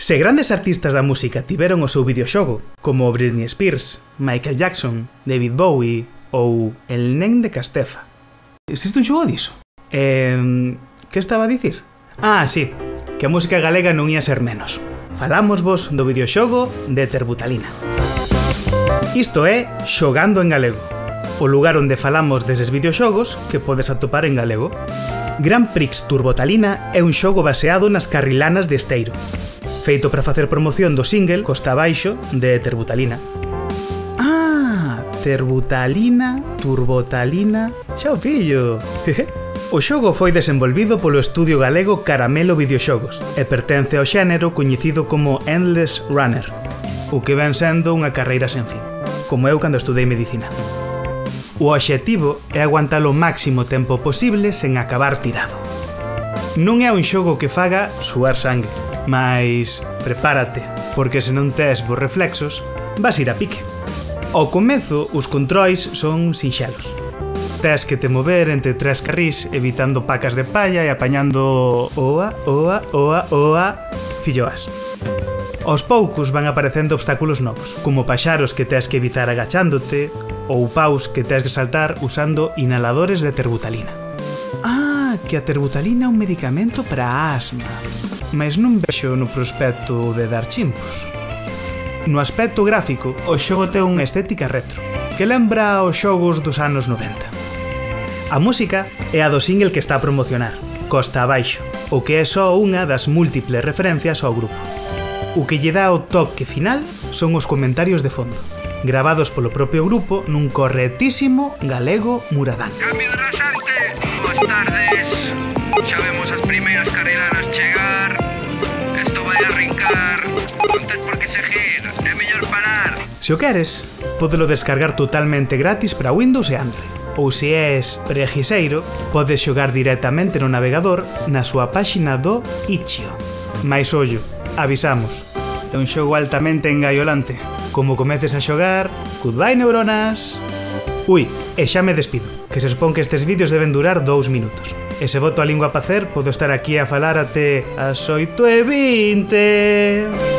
Se grandes artistas da música tiveron o seu videoxogo, como Britney Spears, Michael Jackson, David Bowie ou El Nen de Castefa. Existe un xogo diso? Que estaba a dicir? Ah, sí, que a música galega non ia ser menos. Falámosvos do videoxogo de Terbutalina. Isto é Xogando en Galego, o lugar onde falamos deses videoxogos que podes atopar en galego. Grand Prix Turbotalina é un xogo baseado nas carrilanas de Esteiro, feito para facer promoción do single Costa Abaixo de Terbutalina. Ah, Terbutalina, Turbotalina, xa o pillo. O xogo foi desenvolvido polo estudio galego Caramelo Videoxogos e pertence ao xénero coñecido como Endless Runner, o que ven sendo unha carreira sen fin, como eu cando estudei medicina. O obxectivo é aguantar o máximo tempo posible sen acabar tirado. Non é un xogo que faga suar sangue, mais prepárate, porque se non tes bons reflexos, vas ir a pique. Ao comezo, os controis son sinxelos. Tes que te mover entre tres carrís evitando pacas de palla e apañando oa, filloas. Aos poucos van aparecendo obstáculos novos, como paxaros que tes que evitar agachándote ou paus que tes que saltar usando inhaladores de terbutalina. Ah, que a terbutalina é un medicamento para a asma, mas non vexo no prospecto de dar chimpos. No aspecto gráfico, o xogo ten unha estética retro, que lembra os xogos dos anos 90. A música é a do single que está a promocionar, Costa Abaixo, o que é só unha das múltiples referencias ao grupo. O que lle dá o toque final son os comentarios de fondo, gravados polo propio grupo nun correctísimo galego muradán. Cambio de rasante, boas tardes. Xa vemos as primeiras carrilanas chegar. Esto vai a rincar. Non tes por que seguir, é mellor parar. Se o queres, pódelo descargar totalmente gratis para Windows e Android. Ou se és preguiseiro, podes xogar directamente no navegador na súa páxina do Itch.io. Mais ollo, avisamos, é un xogo altamente engaiolante. Como comeces a xogar, goodbye neuronas. Ui, e xa me despido, que se supón que estes vídeos deben durar 2 minutos. E se boto a lingua a pacer, podo estar aquí a falar até as 8:20.